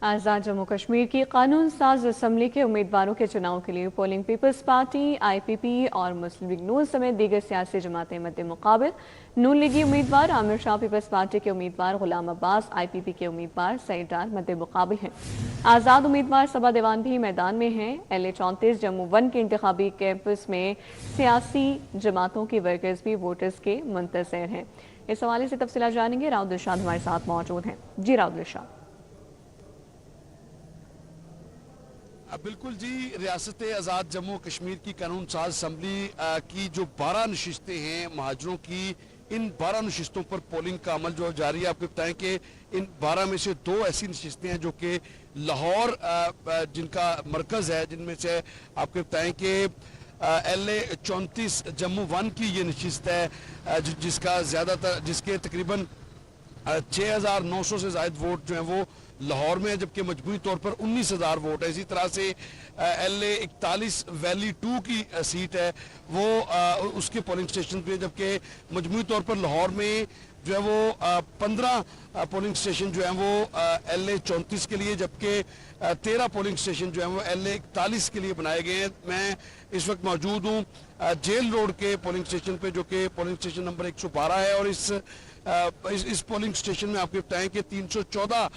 आज़ाद जम्मू कश्मीर की कानून साज असम्बली के उम्मीदवारों के चुनाव के लिए पोलिंग पीपल्स पार्टी, IPP और मुस्लिम लीग नून समेत दीगर सियासी जमातें मद्दे मुकाबिल। नून लीगी उम्मीदवार आमिर शाह, पीपल्स पार्टी के उम्मीदवार गुलाम अब्बास, IPP के उम्मीदवार सईद डार मद्दे मुकाबिल हैं। आज़ाद उम्मीदवार सबा देवान भी मैदान में हैं। LA 34 जम्मू 1 के इंतखाबी कैंपस में सियासी जमातों की वर्कर्स भी वोटर्स के मुंतज़िर हैं। इस हवाले से तफसीलात जानेंगे। राउद इरशाद हमारे साथ मौजूद हैं। जी राउद इरशाद। बिल्कुल जी, रियासत आज़ाद जम्मू कश्मीर की कानून साज असम्बली की जो 12 नशिस्तें हैं महाजरों की, इन 12 नशिस्तों पर पोलिंग का अमल जो जारी है। आपको बताएं कि इन 12 में से 2 ऐसी नशिस्तें हैं जो कि लाहौर जिनका मरकज़ है, जिनमें से आपको बताएं कि LA 34 जम्मू 1 की ये नशिस्त है जिसके तकरीबन 6,900 से ज़ायद वोट जो हैं वो लाहौर में है, जबकि मजबूरी तौर पर 19,000 वोट है। इसी तरह से LA 41 वैली 2 की सीट है, वो उसके पोलिंग स्टेशन पे, जबकि मजबूरी तौर पर लाहौर में जो है वो 15 पोलिंग स्टेशन जो हैं वो LA 34 के लिए, जबकि 13 पोलिंग स्टेशन जो हैं वो LA 41 के लिए बनाए गए हैं। मैं इस वक्त मौजूद हूँ जेल रोड के पोलिंग स्टेशन पे, जो कि पोलिंग स्टेशन नंबर 112 है। और इस पोलिंग स्टेशन में आपको बताएं कि 314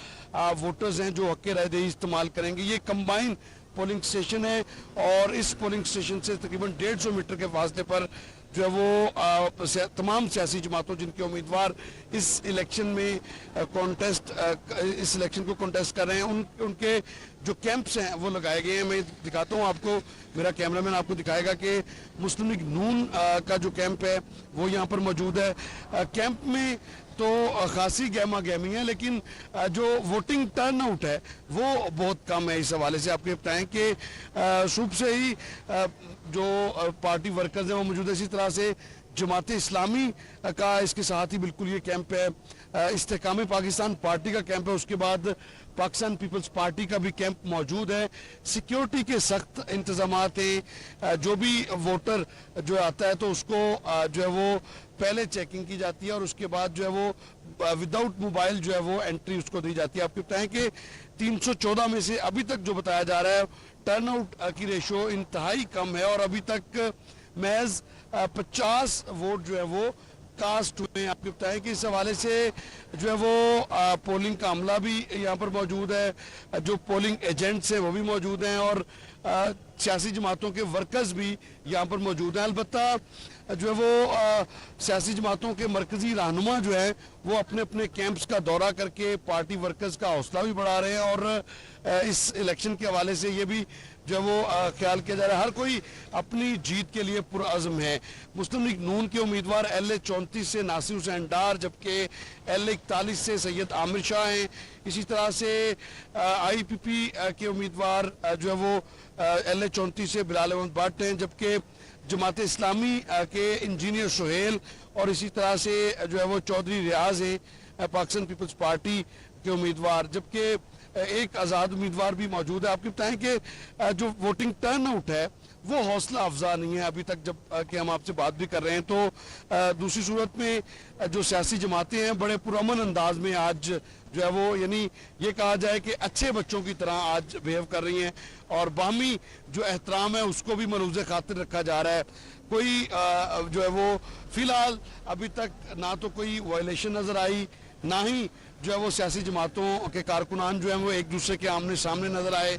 वोटर्स हैं जो हक़ राय दही इस्तेमाल करेंगे। ये कंबाइन पोलिंग स्टेशन है और इस पोलिंग स्टेशन से तकरीबन 150 मीटर के फासले पर जो है वो तमाम सियासी जमातों जिनके उम्मीदवार इस इलेक्शन में इस इलेक्शन को कॉन्टेस्ट कर रहे हैं, उनके जो कैंप्स हैं वो लगाए गए हैं। मैं दिखाता हूँ आपको, मेरा कैमरामैन आपको दिखाएगा कि मुस्लिम लीग नून का जो कैंप है वो यहाँ पर मौजूद है। कैंप में तो खासी गहमा गहमी है, लेकिन जो वोटिंग टर्न आउट है वो बहुत कम है। इस हवाले से आपको बताएं कि सुबह से ही जो पार्टी वर्कर्स हैं वो मौजूद है। इसी तरह से जमात इस्लामी का इसके साथ ही बिल्कुल ये कैंप है। इस्तेकाम पाकिस्तान पार्टी का कैंप है, उसके बाद पाकिस्तान पीपल्स पार्टी का भी कैंप मौजूद है। सिक्योरिटी के सख्त इंतजामात हैं। जो भी वोटर जो आता है तो उसको जो है वो पहले चेकिंग की जाती है और उसके बाद जो है वो विदाउट मोबाइल जो है वो एंट्री उसको दी जाती है। आपको बताएं कि 314 में से अभी तक जो बताया जा रहा है टर्नआउट की रेशो इंतहाई कम है और अभी तक महज 50 वोट जो है वो कास्ट हुए हैं। आपको बताएं कि इस हवाले से जो है वो पोलिंग का अमला भी यहाँ पर मौजूद है, जो पोलिंग एजेंट्स हैं वो भी मौजूद हैं और सियासी जमातों के वर्कर्स भी यहाँ पर मौजूद हैं। अलबत्ता जो है वो सियासी जमातों के मरकजी रहनुमा जो है वो अपने अपने कैंप्स का दौरा करके पार्टी वर्कर्स का हौसला भी बढ़ा रहे हैं और इस इलेक्शन के हवाले से ये भी जो है वो ख्याल किया जा रहा है हर कोई अपनी जीत के लिए पुरअज़्म है। मुस्लिम लीग नून के उम्मीदवार LA 34 से नासिर हुसैन डार, जबकि LA 41 से सैयद आमिर शाह हैं। इसी तरह से IPP के उम्मीदवार जो है वो LA 34 से बिलाल अहमद भट्ट हैं, जबकि जमात इस्लामी के इंजीनियर सुहेल और इसी तरह से जो है वो चौधरी रियाज हैं पाकिस्तान पीपल्स पार्टी के उम्मीदवार, जबकि एक आज़ाद उम्मीदवार भी मौजूद है। आपको बताएं कि जो वोटिंग टर्न आउट है वो हौसला अफजा नहीं है अभी तक, जब कि हम आपसे बात भी कर रहे हैं। तो दूसरी सूरत में जो सियासी जमातें हैं बड़े पुरअमन अंदाज में आज जो है वो, यानी ये कहा जाए कि अच्छे बच्चों की तरह आज बिहेव कर रही हैं और बाहमी जो एहतराम है उसको भी मलूज़े खातिर रखा जा रहा है। कोई जो है वो फिलहाल अभी तक ना तो कोई वायलेशन नज़र आई, ना ही जो है वो सियासी जमातों के कारकुनान जो है वो एक दूसरे के आमने सामने नजर आए।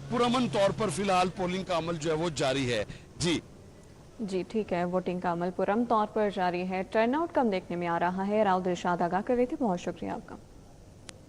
पुरअमन तौर पर फिलहाल पोलिंग का अमल जो है वो जारी है। जी ठीक है, वोटिंग का अमल पुरअमन तौर पर जारी है। टर्नआउट कम देखने में आ रहा है। राउद इरशाद आगाह कर रही थी, बहुत शुक्रिया आपका।